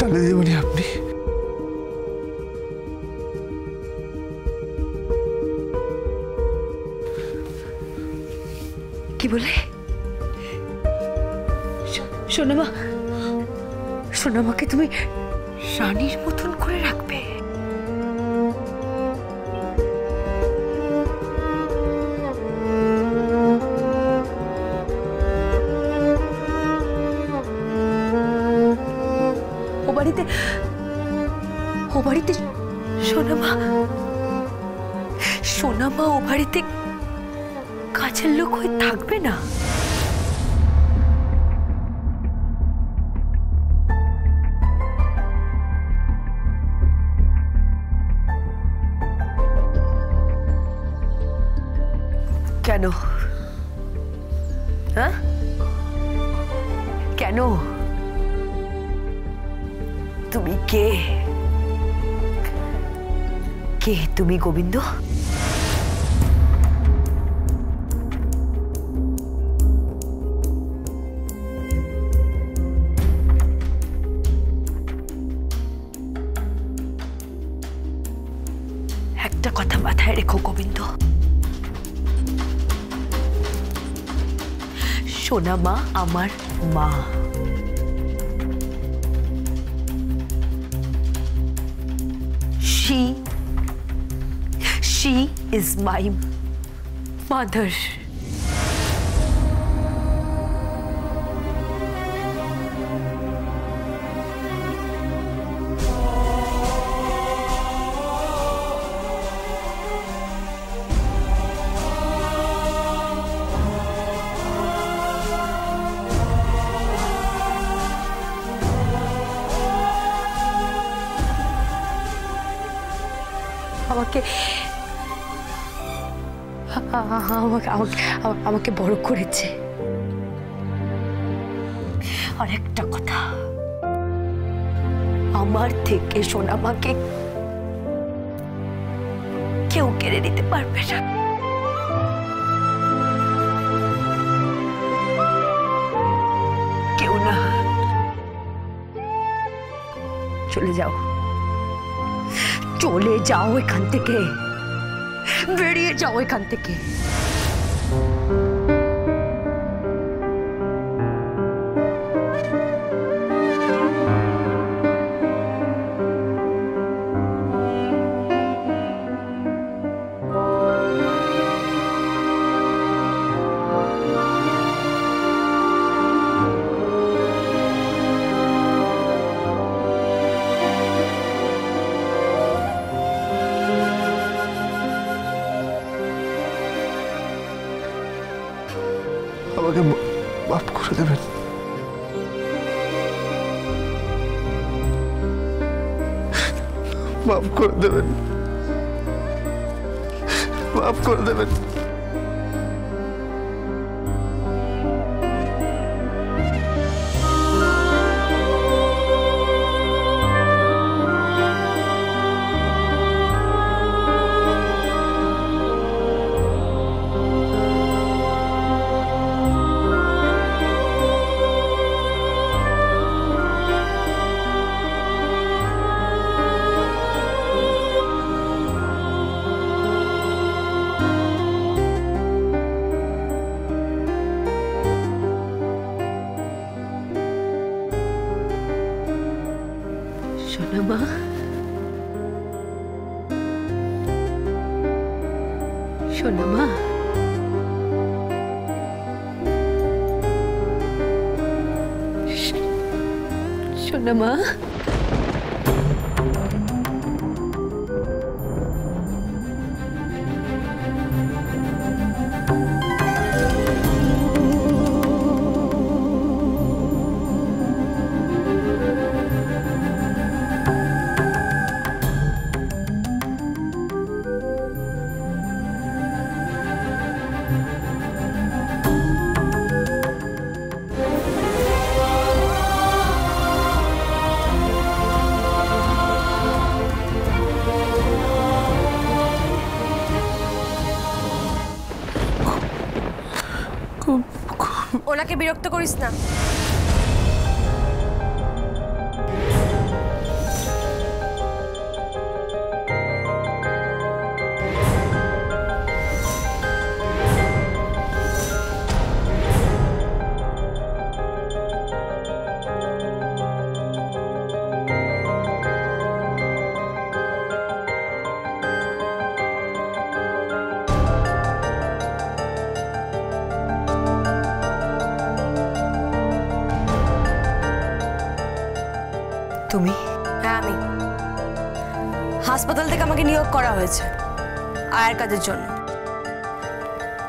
তাহলে দিদিমণি আপনি কি বলে? সোনামা, সোনামাকে তুমি রানীর মতন করে রাখবে? ও বাড়িতে সোনামা, সোনামা ও বাড়িতে কাছের লোক হয়ে থাকবে না? কেন? হ্যাঁ, কেন? তুমি কে? কে তুমি গোবিন্দ? একটা কথা মাথায় রেখো গোবিন্দ, সোনামা আমার মা। She is my mother. আমাকে বড় করেছে। আর একটা কথা, আমার থেকে সোনামাকে কেউ কেড়ে নিতে পারবে না। কেউ না। চলে যাও, চলে যাও এখান থেকে, বেরিয়ে যাও এখান থেকে। আমাকে মাফ করে দেবেন। মাফ করে দেবেন, মাফ করে দেবেন। সোনামা, সোনামা, সোনামা, ওনাকে বিরক্ত করিস না। তুমি? হ্যাঁ আমি। হাসপাতাল থেকে আমাকে নিয়োগ করা হয়েছে আয়ার কাজের জন্য।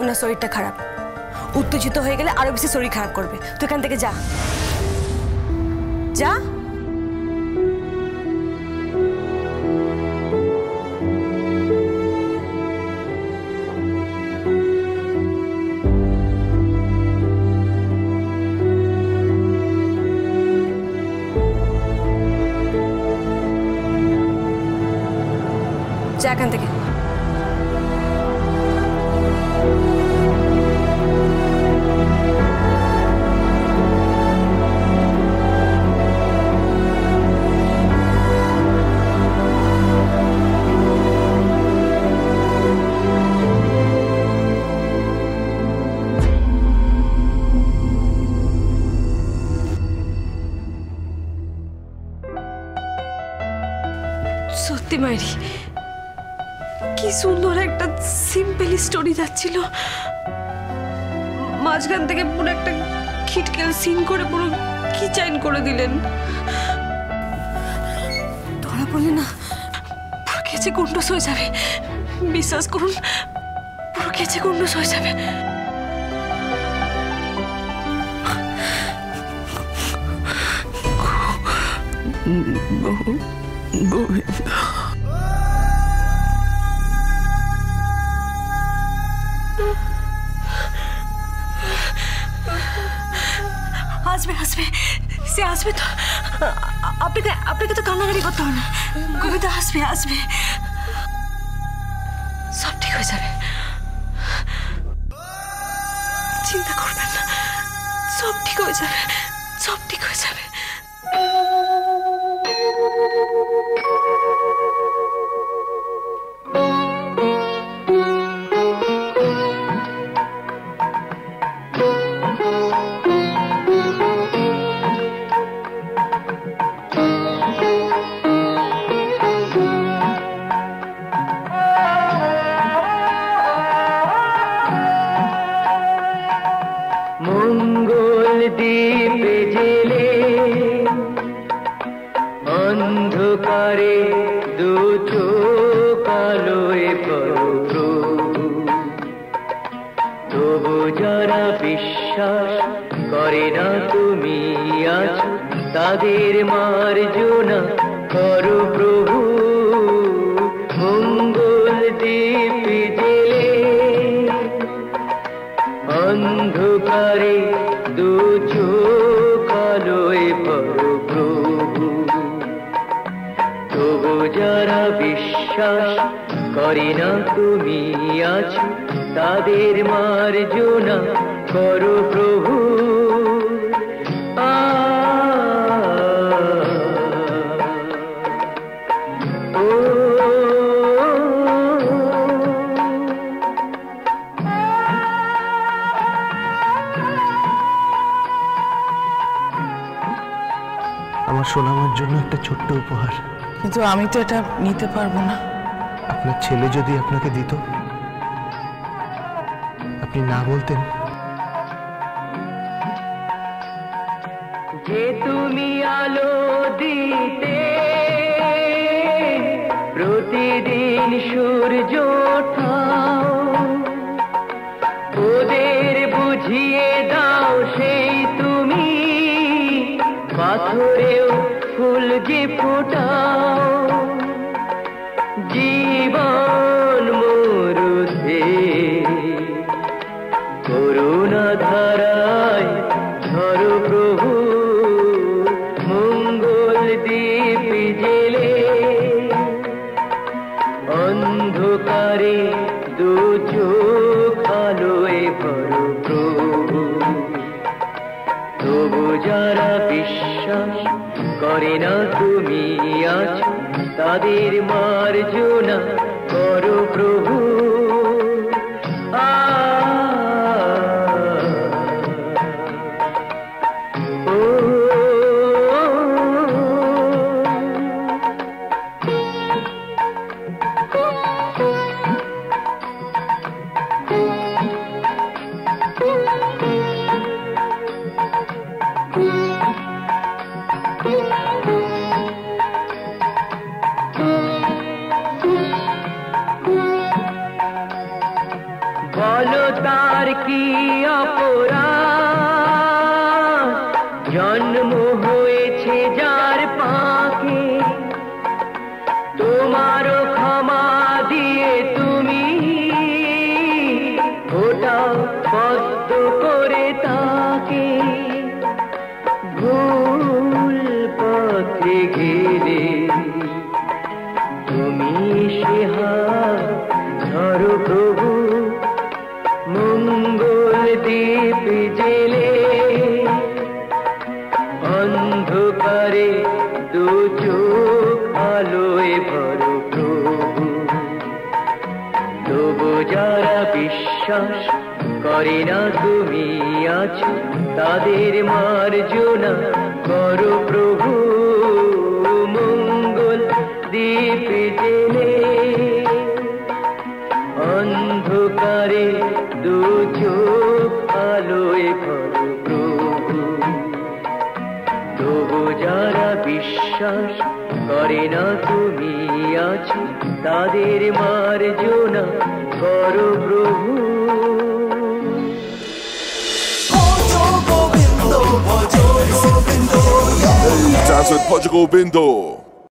ওনার শরীরটা খারাপ, উত্তেজিত হয়ে গেলে আরো বেশি শরীর খারাপ করবে। তুই এখান থেকে যা যা। যা এখান থেকে। সত্যি মাইরি, কি সুন্দর একটা সিম্পল স্টোরি যাচ্ছিল, মাঝখান থেকে পুরো একটা খিটকেল সিন করে পুরো কি চাইন করে দিলেন। ধরা পড়লে না পুরো কেচে গুন্ডস হয়ে যাবে, বিশ্বাস করুন পুরো কেচে গুন্ডস হয়ে যাবে। আসবে আসবে, সে আসবে তো। আপনাকে তো কান্নাকাটি করতে হবে না, কবিতা আসবে আসবে, সব ঠিক হয়ে যাবে, চিন্তা করবেন না, সব ঠিক হয়ে যাবে, সব ঠিক হয়ে যাবে। দ্বীপে জেলে অন্ধকারে দু চোখ আলোয় পড়ো, তবু যারা বিশ্বাস করে না তুমি আছো, তাদের মার্জনা করো প্রভু। মঙ্গল দ্বীপে জেলে অন্ধকারে দু চোখ আলোয় পড়ো প্রভু, তবু যারা বিশ্বাস করে না তুমি আছো, তাদের মার্জনা করো প্রভু। আমার সোনামার জন্য একটা ছোট্ট উপহার। কিন্তু আমি তো এটা নিতে পারবো না। আপনার ছেলে যদি আপনাকে দিত, আপনি না বলতেন? যে তুমি আলো দিতে প্রতিদিন সূর্য ওঠাও, ওদের বুঝিয়ে দাও সেই তুমি পাথরেও ফুল যে ফোটাও। জীবন মরুতে করুণা ধারায় ধরো প্রভু। মঙ্গল দ্বীপ জেলে অন্ধকারে দু চোখ আলোয় ভরো প্রভু, তবু যারা বিশ্বাস করে না তুমি আছো, তাদের মার্জনা করো প্রভু। কি অপরাধ জন্ম হয়েছে যার পাকে তোমারও ক্ষমা দিয়ে তুমি ওটাও পদ্ম করে তাকে ভুল পথে ঘিরে তুমি সে হাত ধরো প্রভু মঙ্গল দীপ জেলে অন্ধকারে দু চোখ আলোয় ভরো প্রভু তবু যারা বিশ্বাস করে না তুমি আছো তাদের মার্জনা করো প্রভু মঙ্গল দীপ জেলে অন্ধকারে দু চোখ আলোয় ভরো প্রভু তবু যারা বিশ্বাস করে না তুমি আছো তাদের মার্জনা করো প্রভু Dance with Portugal Bindo.